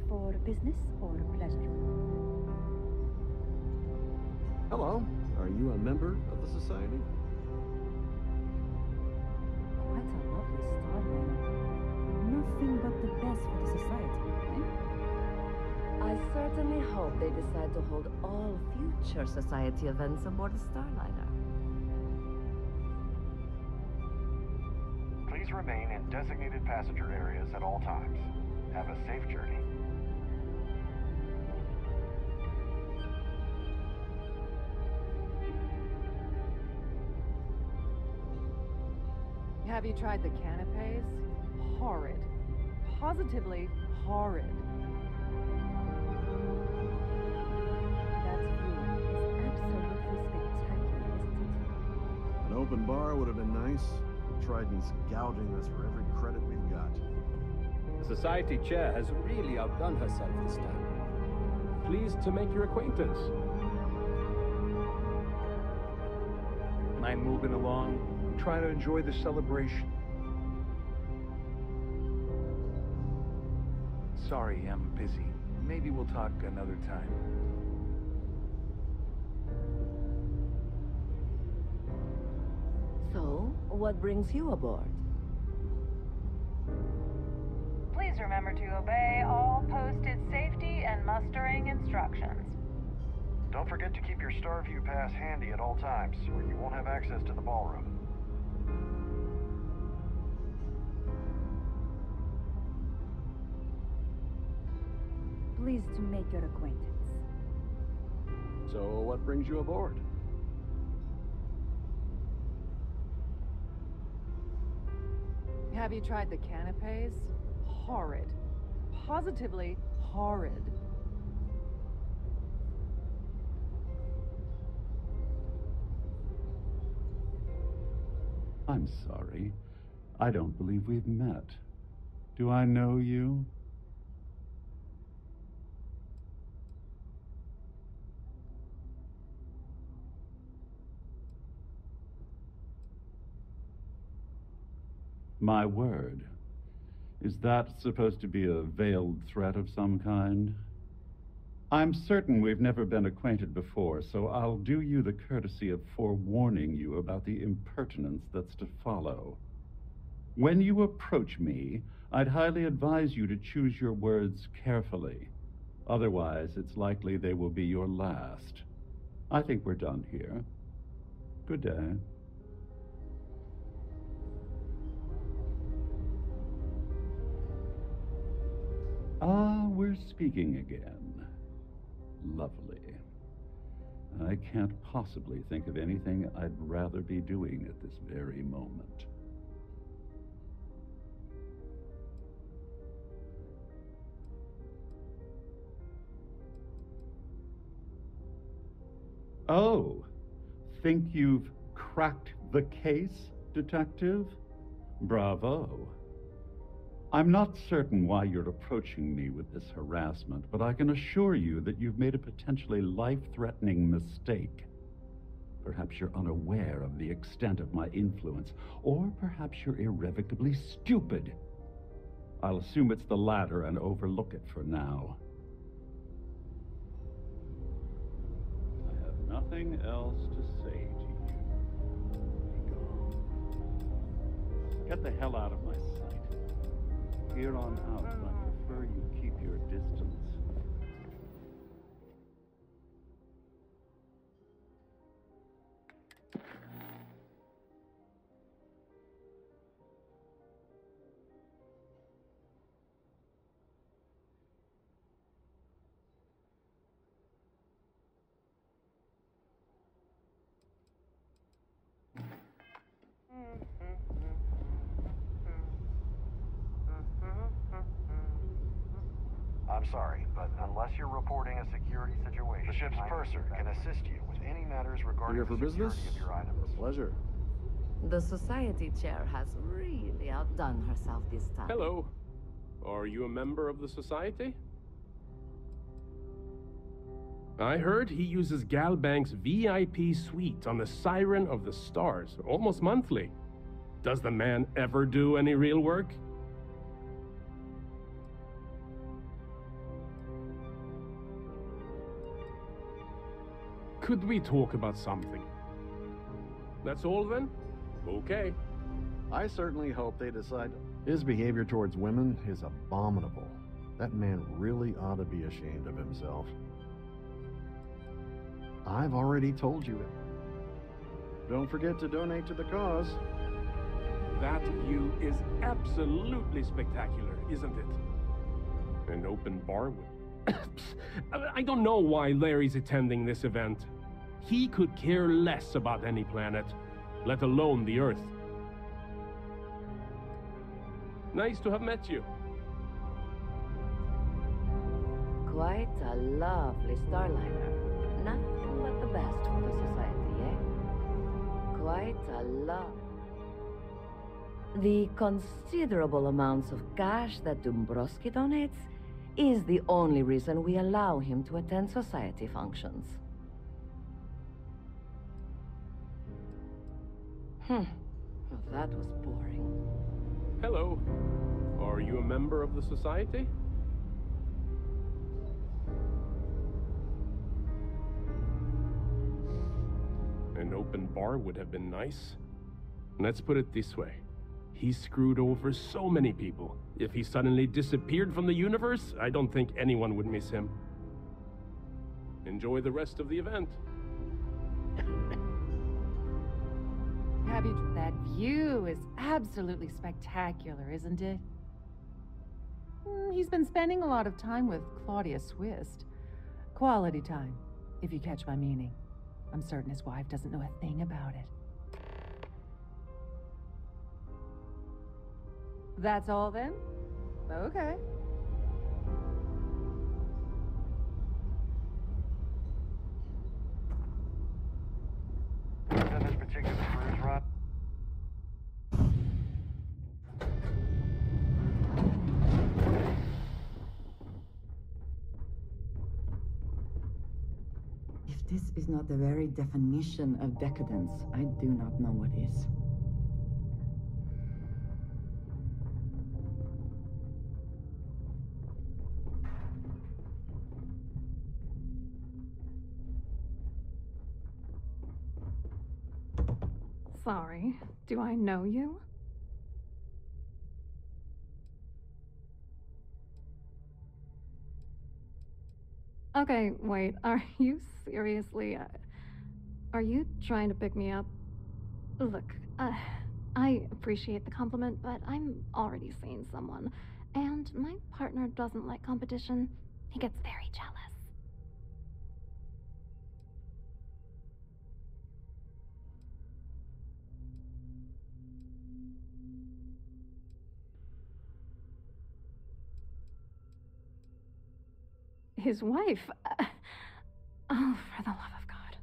for business or pleasure? Hello. Are you a member of the Society? Quite a lovely starliner. Nothing but the best for the society, eh? I certainly hope they decide to hold all future society events aboard the Starliner. Please remain in designated passenger areas at all times. Have a safe journey. Have you tried the canapes? Horrid. Positively horrid. That view is absolutely spectacular, isn't it? An open bar would have been nice. Trident's gouging us for every credit we've got. The Society Chair has really outdone herself this time. Pleased to make your acquaintance. Mind moving along? I'm trying to enjoy the celebration. Sorry, I'm busy. Maybe we'll talk another time. So, what brings you aboard? Please remember to obey all posted safety and mustering instructions. Don't forget to keep your Starview pass handy at all times, or you won't have access to the ballroom. Pleased to make your acquaintance. So, what brings you aboard? Have you tried the canapes? Horrid. Positively horrid. I'm sorry. I don't believe we've met. Do I know you? My word. Is that supposed to be a veiled threat of some kind? I'm certain we've never been acquainted before, so I'll do you the courtesy of forewarning you about the impertinence that's to follow. When you approach me, I'd highly advise you to choose your words carefully. Otherwise, it's likely they will be your last. I think we're done here. Good day. Ah, we're speaking again. Lovely. I can't possibly think of anything I'd rather be doing at this very moment. Oh, think you've cracked the case, Detective? Bravo. I'm not certain why you're approaching me with this harassment, but I can assure you that you've made a potentially life-threatening mistake. Perhaps you're unaware of the extent of my influence, or perhaps you're irrevocably stupid. I'll assume it's the latter and overlook it for now. I have nothing else to say to you. Be gone. Get the hell out of my sight. Here on out, I prefer you keep your distance. I'm sorry, but unless you're reporting a security situation, the ship's purser can assist you with any matters regarding Here for the security business? of your items. Pleasure. The Society Chair has really outdone herself this time. Hello. Are you a member of the Society? I heard he uses Galbank's VIP suite on the Siren of the Stars, almost monthly. Does the man ever do any real work? Could we talk about something? That's all then? Okay. I certainly hope they decide his behavior towards women is abominable. That man really ought to be ashamed of himself. I've already told you it. Don't forget to donate to the cause. That view is absolutely spectacular, isn't it? An open bar with... I don't know why Larry's attending this event. He could care less about any planet, let alone the Earth. Nice to have met you. Quite a lovely starliner. Nothing but the best for the society, eh? Quite a lot. The considerable amounts of cash that Dombrowski donates is the only reason we allow him to attend society functions. Well, that was boring. Hello. Are you a member of the society? An open bar would have been nice. Let's put it this way. He screwed over so many people. If he suddenly disappeared from the universe, I don't think anyone would miss him. Enjoy the rest of the event. That view is absolutely spectacular, isn't it? He's been spending a lot of time with Claudia Swist. Quality time, if you catch my meaning. I'm certain his wife doesn't know a thing about it. That's all then? Okay. On this particular cruise run, If this is not the very definition of decadence, I do not know what is. Sorry, do I know you? Okay, wait, are you seriously, are you trying to pick me up? Look, I appreciate the compliment, but I'm already seeing someone, and my partner doesn't like competition. He gets very jealous. His wife? Oh, for the love of God.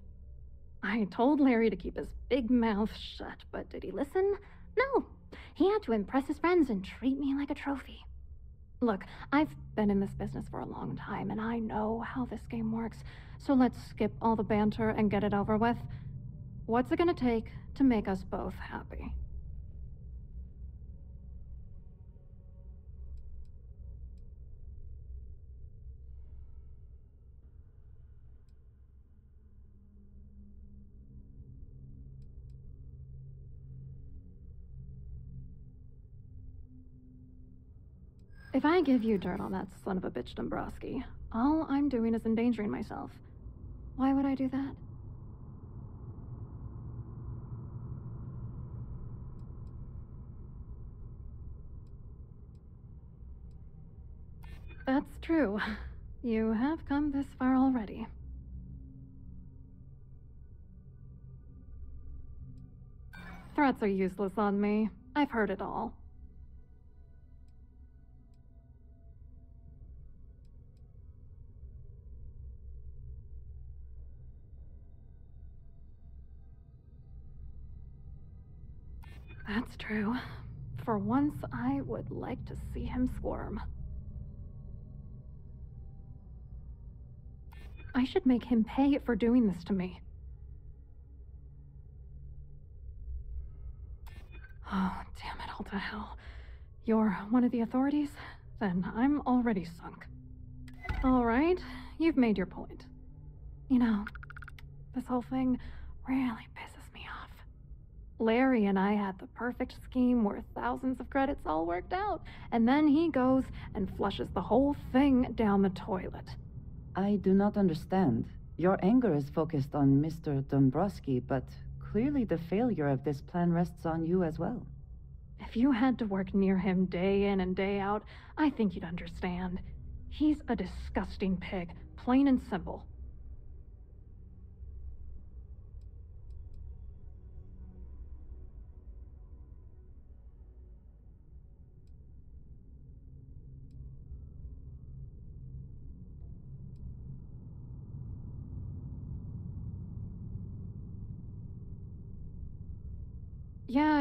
I told Larry to keep his big mouth shut, but did he listen? No. He had to impress his friends and treat me like a trophy. Look, I've been in this business for a long time, and I know how this game works, so let's skip all the banter and get it over with. What's it gonna take to make us both happy? If I give you dirt on that son of a bitch Dombrowski, all I'm doing is endangering myself. Why would I do that? That's true. You have come this far already. Threats are useless on me. I've heard it all. That's true. For once, I would like to see him squirm. I should make him pay for doing this to me. Oh, damn it all to hell. You're one of the authorities? Then I'm already sunk. All right, you've made your point. You know, This whole thing really pisses me off. Larry and I had the perfect scheme worth thousands of credits all worked out, and then he goes and flushes the whole thing down the toilet. I do not understand. Your anger is focused on Mr. Dombrowski, but clearly the failure of this plan rests on you as well. If you had to work near him day in and day out, I think you'd understand. He's a disgusting pig, plain and simple.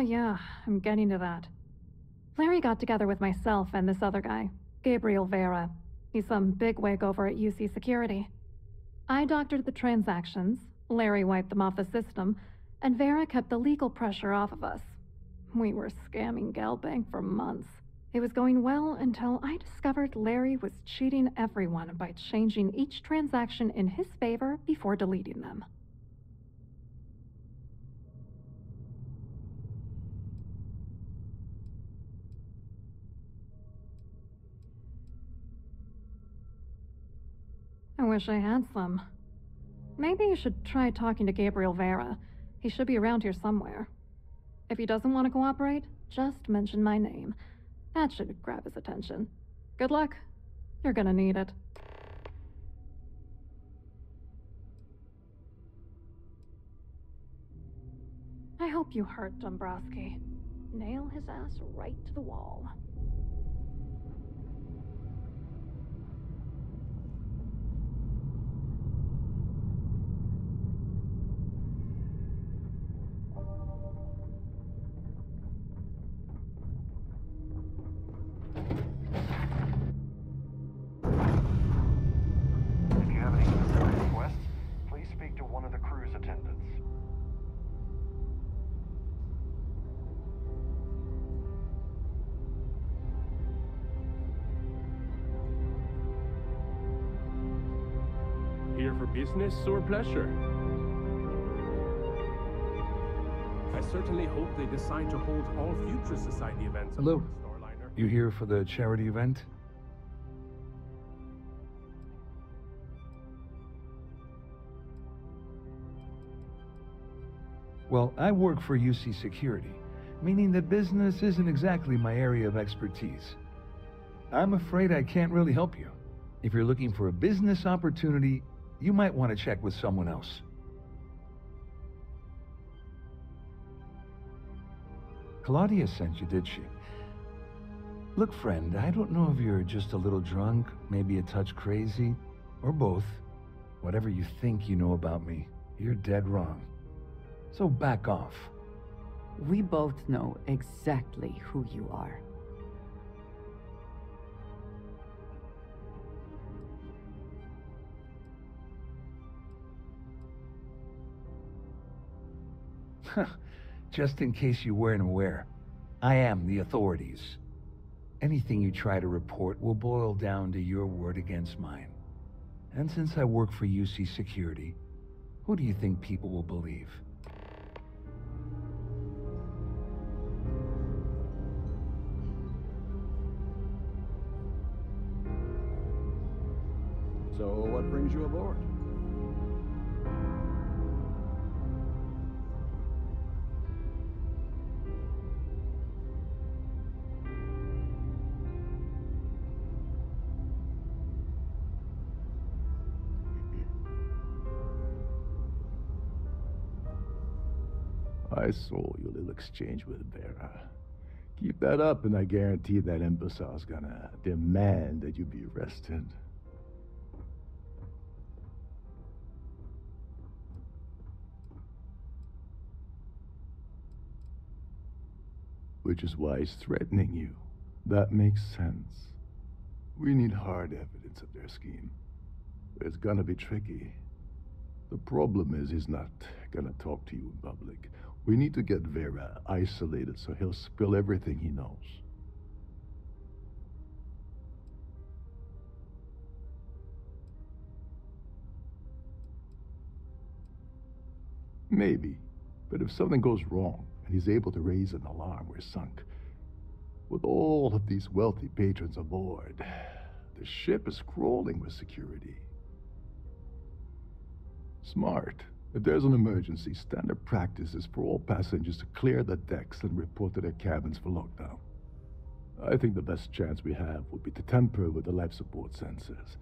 Yeah, I'm getting to that. Larry got together with myself and this other guy, Gabriel Vera. He's some bigwig over at UC Security. I doctored the transactions, Larry wiped them off the system, and Vera kept the legal pressure off of us. We were scamming Galbank for months. It was going well until I discovered Larry was cheating everyone by changing each transaction in his favor before deleting them. I wish I had some. Maybe you should try talking to Gabriel Vera. He should be around here somewhere. If he doesn't want to cooperate, just mention my name. That should grab his attention. Good luck. You're gonna need it. I hope you hurt Dombrowski. Nail his ass right to the wall. If you have any specific requests, please speak to one of the cruise attendants. Here for business or pleasure? I certainly hope they decide to hold all future society events. Hello. aboard Starliner. You here for the charity event? Well, I work for UC Security, meaning that business isn't exactly my area of expertise. I'm afraid I can't really help you. If you're looking for a business opportunity, you might want to check with someone else. Claudia sent you, did she? Look, friend, I don't know if you're just a little drunk, maybe a touch crazy, or both. Whatever you think you know about me, you're dead wrong. So back off. We both know exactly who you are. Just in case you weren't aware, I am the authorities. Anything you try to report will boil down to your word against mine. And since I work for UC Security, who do you think people will believe? So, what brings you aboard? I saw your little exchange with Vera. Keep that up, and I guarantee that imbecile's gonna demand that you be arrested. Which is why he's threatening you. That makes sense. We need hard evidence of their scheme. But it's gonna be tricky. The problem is he's not gonna talk to you in public. We need to get Vera isolated so he'll spill everything he knows. Maybe. But if something goes wrong and he's able to raise an alarm, we're sunk. With all of these wealthy patrons aboard, the ship is crawling with security. Smart. If there's an emergency, standard practice is for all passengers to clear the decks and report to their cabins for lockdown. I think the best chance we have would be to tamper with the life support sensors.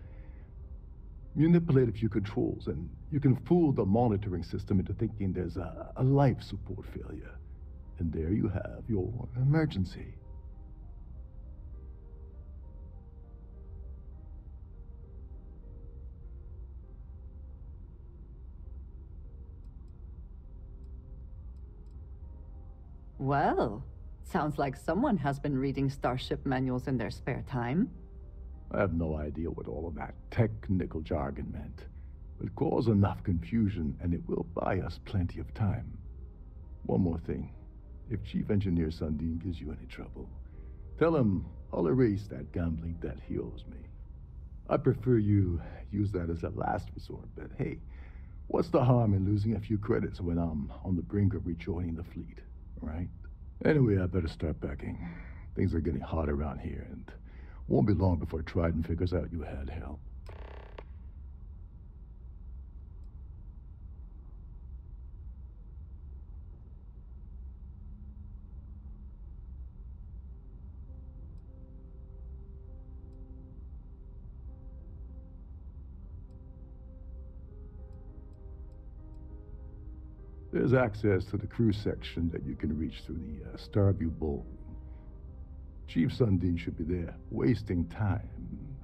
Manipulate a few controls, and you can fool the monitoring system into thinking there's a life support failure. And there you have your emergency. Well, sounds like someone has been reading starship manuals in their spare time. I have no idea what all of that technical jargon meant. But cause enough confusion, and it will buy us plenty of time. One more thing. If Chief Engineer Sundin gives you any trouble, tell him I'll erase that gambling debt he owes me. I prefer you use that as a last resort, but hey, what's the harm in losing a few credits when I'm on the brink of rejoining the fleet, right? Anyway, I better start packing. Things are getting hot around here, and won't be long before Trident figures out you had help. There's access to the crew section that you can reach through the Starfield ballroom. Chief Sundin should be there, wasting time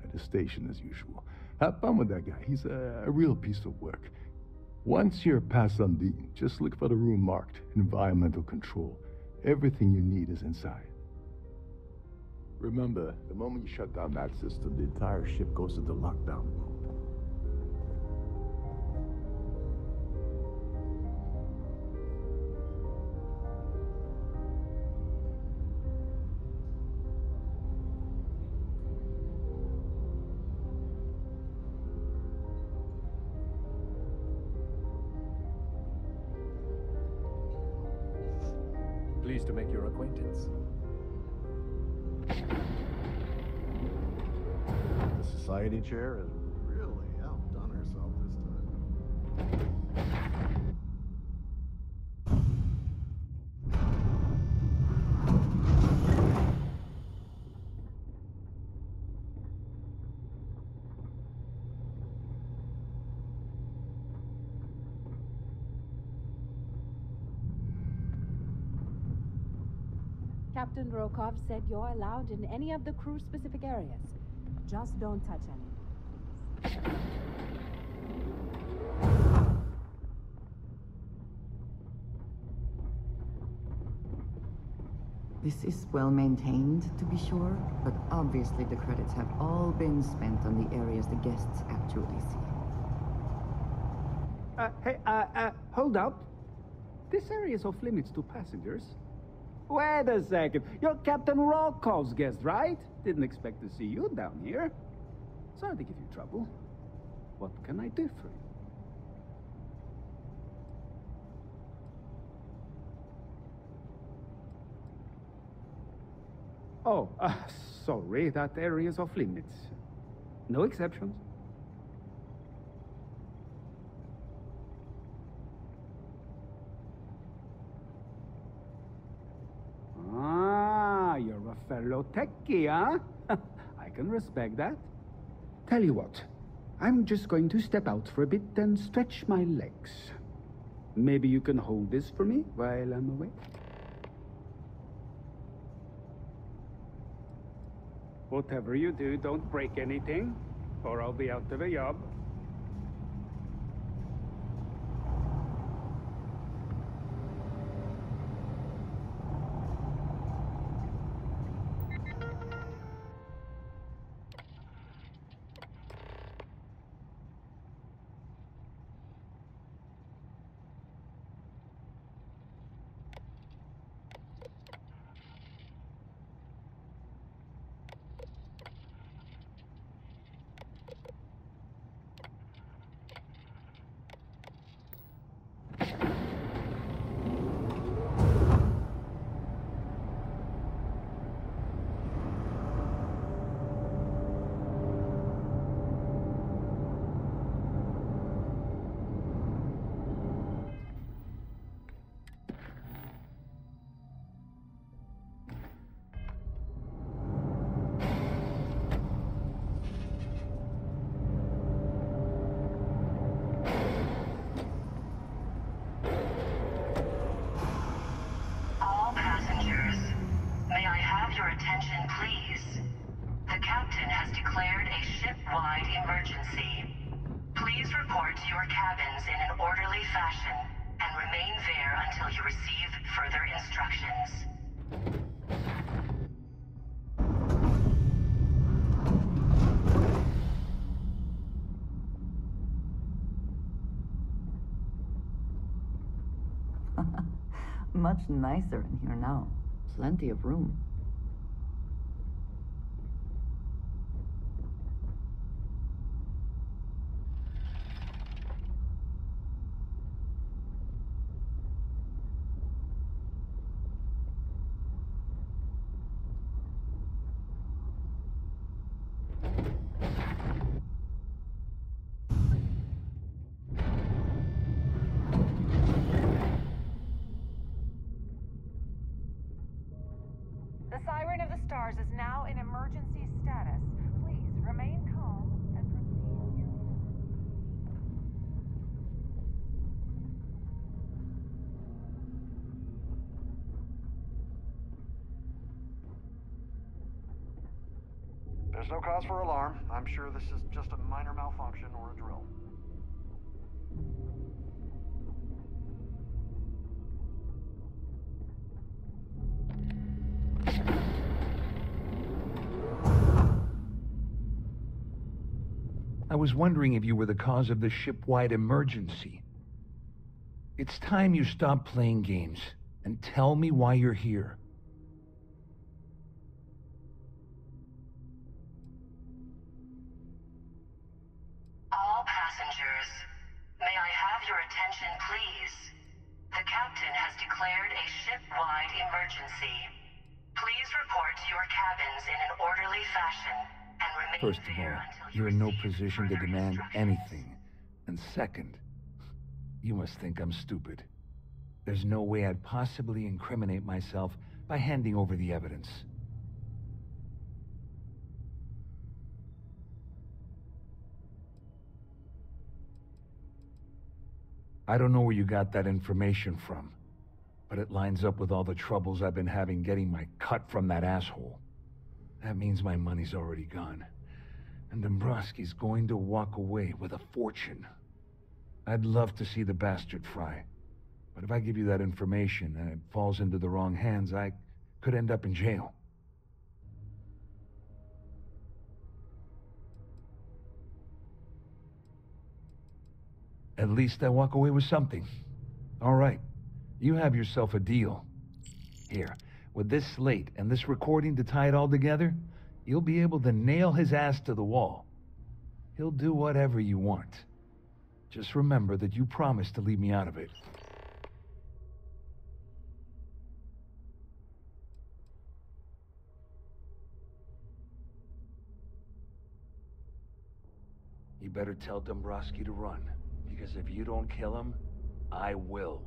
at his station as usual. Have fun with that guy. He's a real piece of work. Once you're past Sundin, just look for the room marked Environmental Control. Everything you need is inside. Remember, the moment you shut down that system, the entire ship goes into lockdown mode. Pleased to make your acquaintance. The society chair has really outdone herself this time. Captain Rokov said you're allowed in any of the crew-specific areas. Just don't touch any. This is well maintained, to be sure, but obviously the credits have all been spent on the areas the guests actually see. Hold up. This area is off limits to passengers. Wait a second. You're Captain Rokov's guest, right? Didn't expect to see you down here. Sorry to give you trouble. What can I do for you? Oh, sorry. That area is off limits. No exceptions. Ah, you're a fellow techie, huh? I can respect that. Tell you what, I'm just going to step out for a bit and stretch my legs. Maybe you can hold this for me while I'm away? Whatever you do, don't break anything, or I'll be out of a job. cabins in an orderly fashion and remain there until you receive further instructions. Much nicer in here now. Plenty of room. The Siren of the Stars is now in emergency status. Please remain calm and proceed. There's no cause for alarm. I'm sure this is just a minor malfunction or a drill. I was wondering if you were the cause of the ship-wide emergency. It's time you stop playing games and tell me why you're here. All passengers, may I have your attention, please? The captain has declared a ship-wide emergency. Please report to your cabins in an orderly fashion and remain First of there all, until you you're in no receive position to further demand instructions. anything. And second, you must think I'm stupid. There's no way I'd possibly incriminate myself by handing over the evidence. I don't know where you got that information from, but it lines up with all the troubles I've been having getting my cut from that asshole. That means my money's already gone, and Dombrowski's going to walk away with a fortune. I'd love to see the bastard fry, but if I give you that information and it falls into the wrong hands, I could end up in jail. At least I walk away with something. All right, you have yourself a deal. Here, with this slate and this recording to tie it all together, you'll be able to nail his ass to the wall. He'll do whatever you want. Just remember that you promised to leave me out of it. You better tell Dombrowski to run, because if you don't kill him, I will.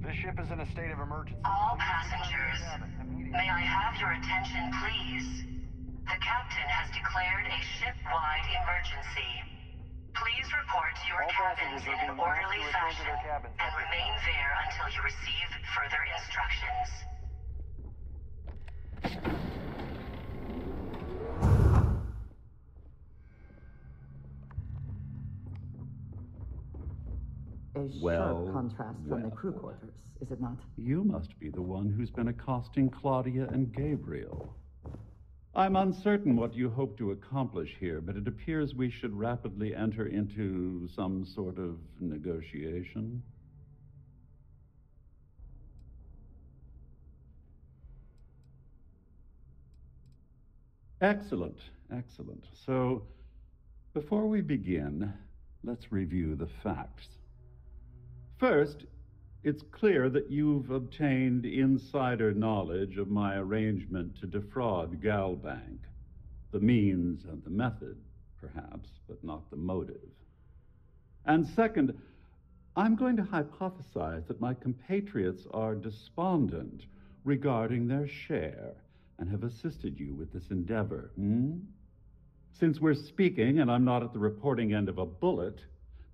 This ship is in a state of emergency. All passengers, may I have your attention, please? The captain has declared a ship-wide emergency. Please report to your cabins in an orderly fashion and remain there until you receive further instructions. A Well, sharp contrast from the well. crew quarters, is it not? You must be the one who's been accosting Claudia and Gabriel. I'm uncertain what you hope to accomplish here, but it appears we should rapidly enter into some sort of negotiation. Excellent, excellent. So, before we begin, let's review the facts. First, it's clear that you've obtained insider knowledge of my arrangement to defraud Galbank. The means and the method, perhaps, but not the motive. And second, I'm going to hypothesize that my compatriots are despondent regarding their share and have assisted you with this endeavor. Since we're speaking and I'm not at the reporting end of a bullet,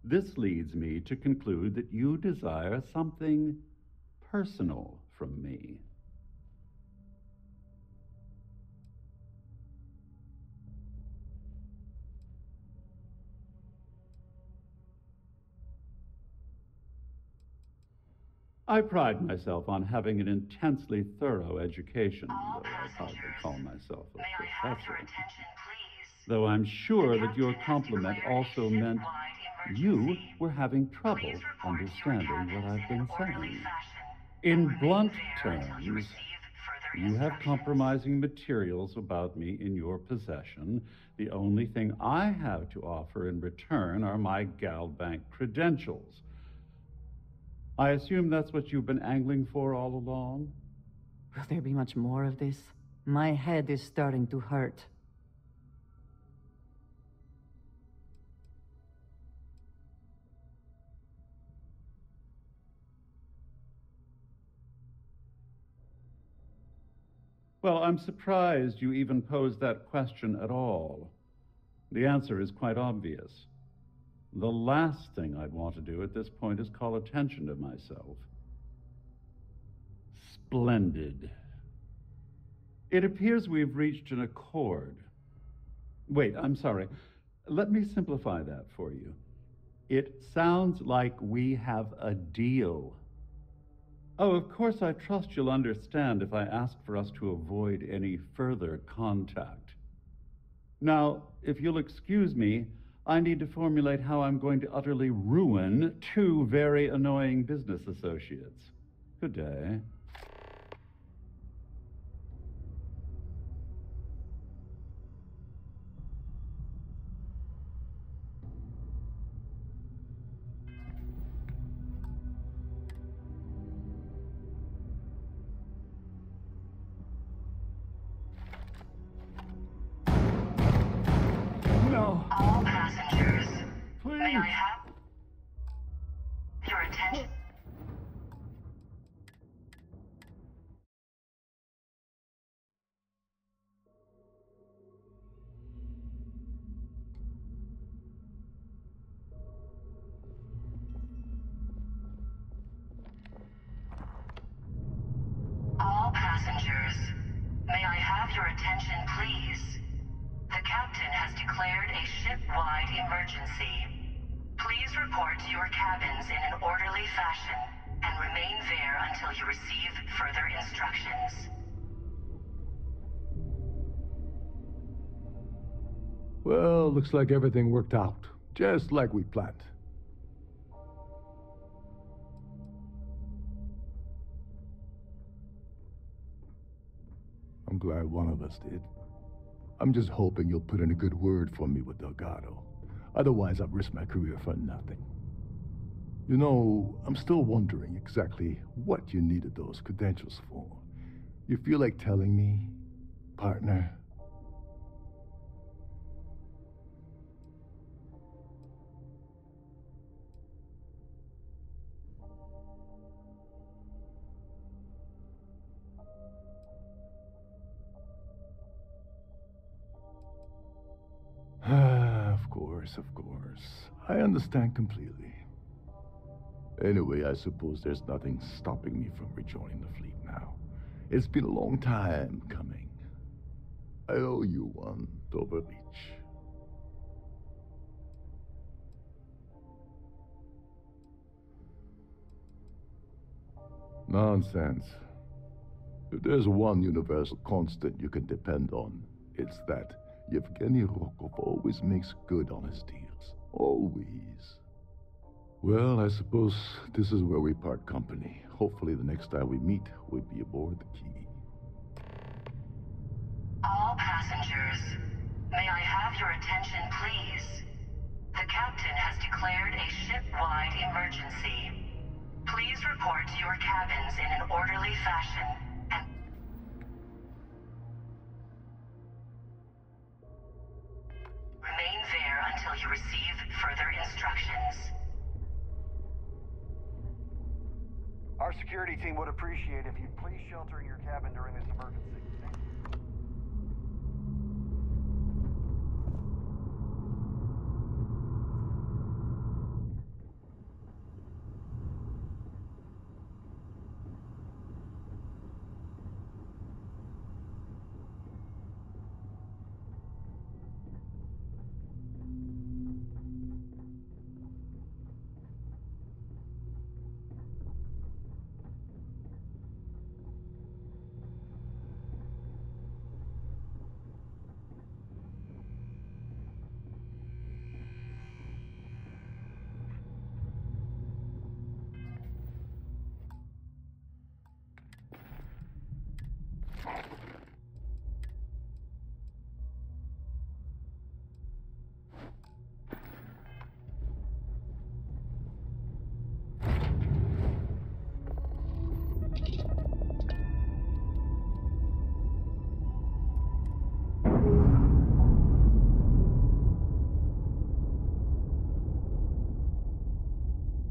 this leads me to conclude that you desire something personal from me. I pride myself on having an intensely thorough education, though I hardly call myself a professor. Though I'm sure that your compliment also meant you were having trouble understanding what I've been saying. In blunt terms, you have compromising materials about me in your possession. The only thing I have to offer in return are my Galbank credentials. I assume that's what you've been angling for all along? Will there be much more of this? My head is starting to hurt. Well, I'm surprised you even posed that question at all. The answer is quite obvious. The last thing I'd want to do at this point is call attention to myself. Splendid. It appears we've reached an accord. Wait, I'm sorry. Let me simplify that for you. It sounds like we have a deal. Oh, of course, I trust you'll understand if I ask for us to avoid any further contact. Now, if you'll excuse me, I need to formulate how I'm going to utterly ruin two very annoying business associates. Good day. All passengers, may I have your attention? All passengers, may I have your attention, please? The captain has declared a ship-wide emergency. Please report to your cabins in an orderly fashion and remain there until you receive further instructions. Well, looks like everything worked out, just like we planned. I'm glad one of us did. I'm just hoping you'll put in a good word for me with Delgado. Otherwise, I've risked my career for nothing. You know, I'm still wondering exactly what you needed those credentials for. You feel like telling me, partner? Of course. I understand completely. Anyway, I suppose there's nothing stopping me from rejoining the fleet now. It's been a long time coming. I owe you one, Dover Beach. Nonsense. If there's one universal constant you can depend on, it's that Yevgeny Rokov always makes good on his deals. Always. Well, I suppose this is where we part company. Hopefully the next time we meet, we'll be aboard the Key. All passengers, may I have your attention, please? The captain has declared a ship-wide emergency. Please report to your cabins in an orderly fashion and remain there until you receive further instructions. Our security team would appreciate if you'd please shelter in your cabin during this emergency. Thank you.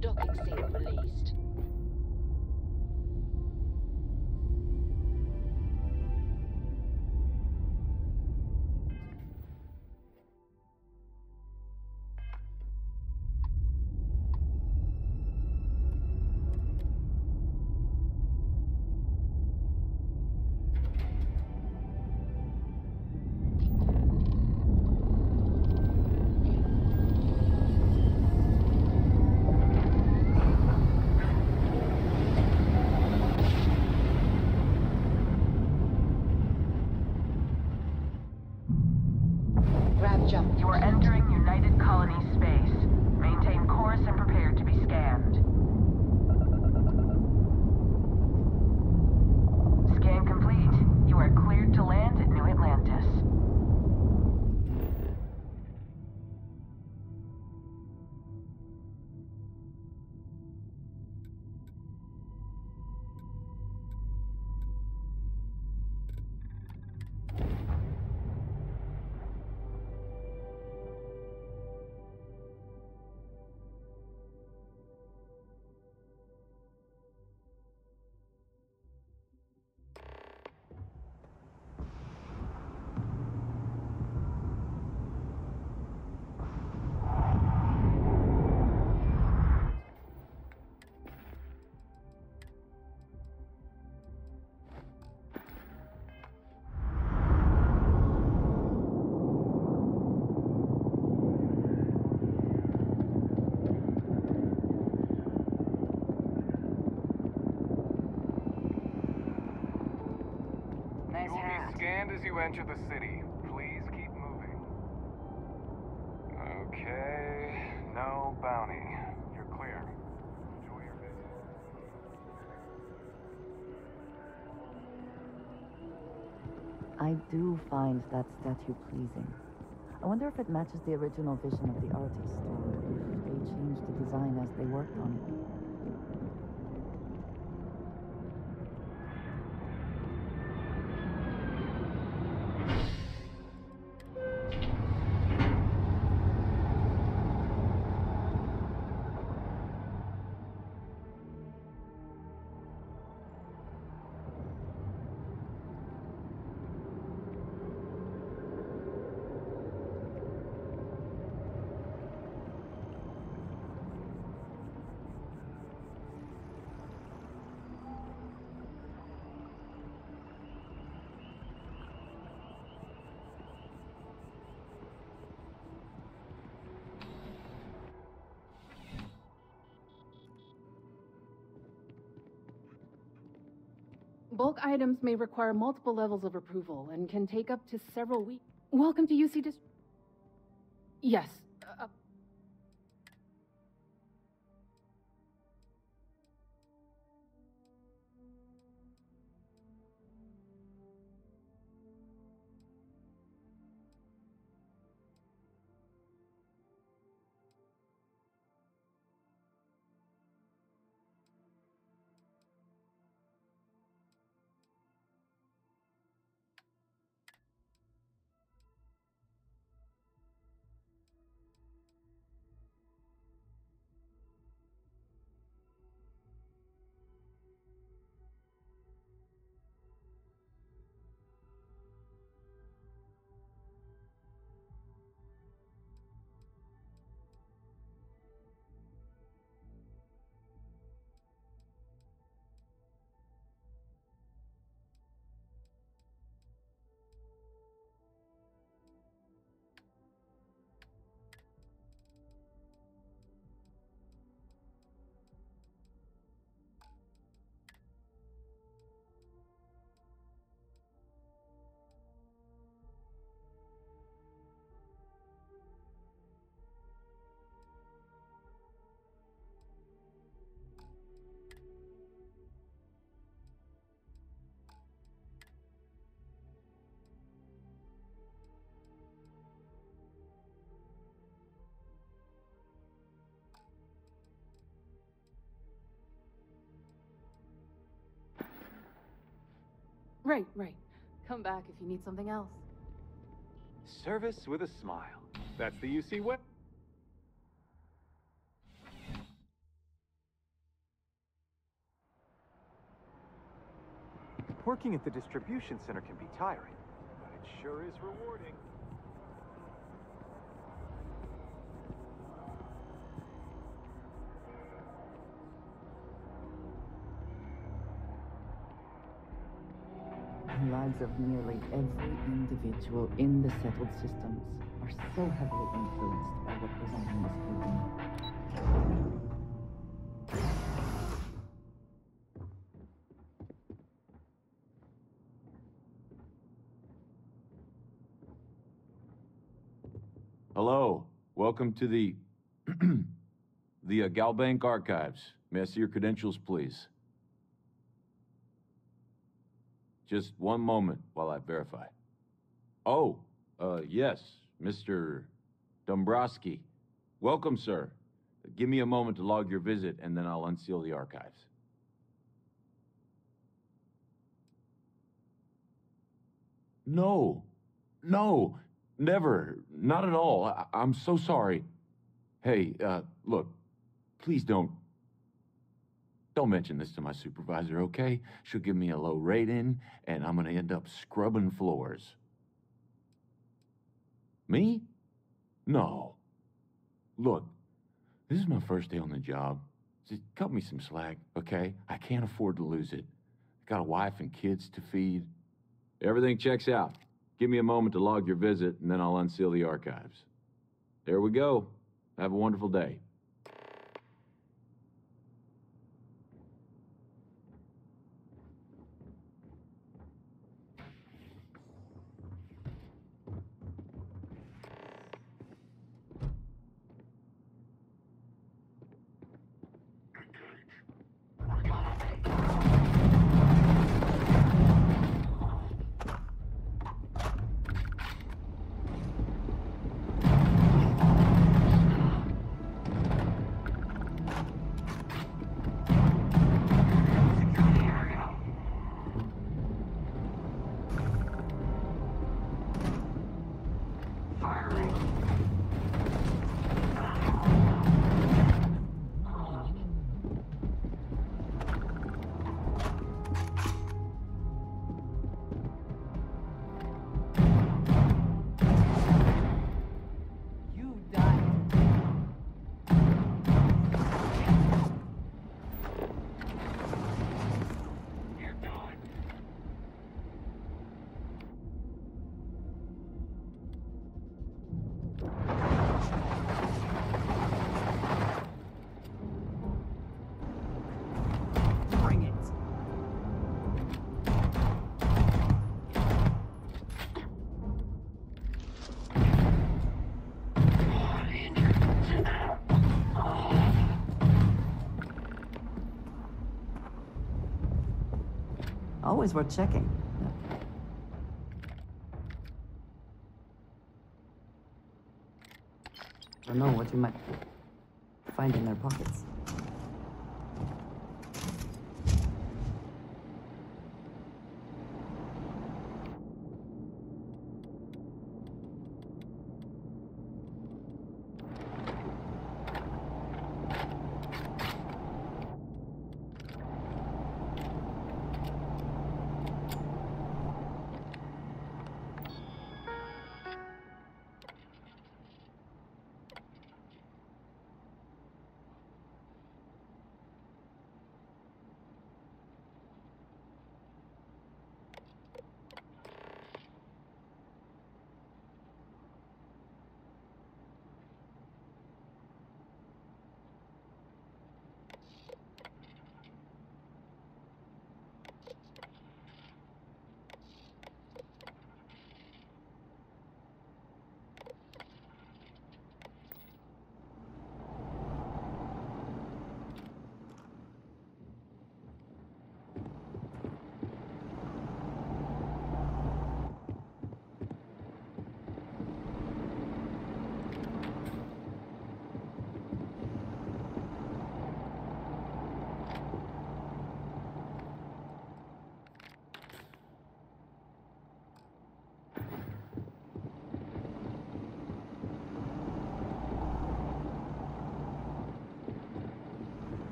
Docking seal released. Jump. You are entering United Colony space. Maintain course and prepare to be scanned. Scan complete. You are cleared to land at New Atlantis. You will be scanned as you enter the city. Please keep moving. Okay, no bounty. You're clear. Enjoy your visit. I do find that statue pleasing. I wonder if it matches the original vision of the artist, or if they changed the design as they worked on it. Bulk items may require multiple levels of approval and can take up to several weeks. Welcome to UC Yes. Right. Come back if you need something else. Service with a smile. That's the UC web. Working at the distribution center can be tiring, but it sure is rewarding. The lives of nearly every individual in the settled systems are so heavily influenced by what goes on in this building. Hello, welcome to the Galbank Archives. May I see your credentials, please? Just one moment while I verify. Oh, yes, Mr. Dombrowski. Welcome, sir. Give me a moment to log your visit, and then I'll unseal the archives. No, never, not at all. I'm so sorry. Hey, look, please don't mention this to my supervisor, okay? She'll give me a low rating, and I'm gonna end up scrubbing floors. Me? No. Look, this is my first day on the job. Just cut me some slack, okay? I can't afford to lose it. Got a wife and kids to feed. Everything checks out. Give me a moment to log your visit, and then I'll unseal the archives. There we go. Have a wonderful day. Always worth checking. I don't know what you might find in their pockets.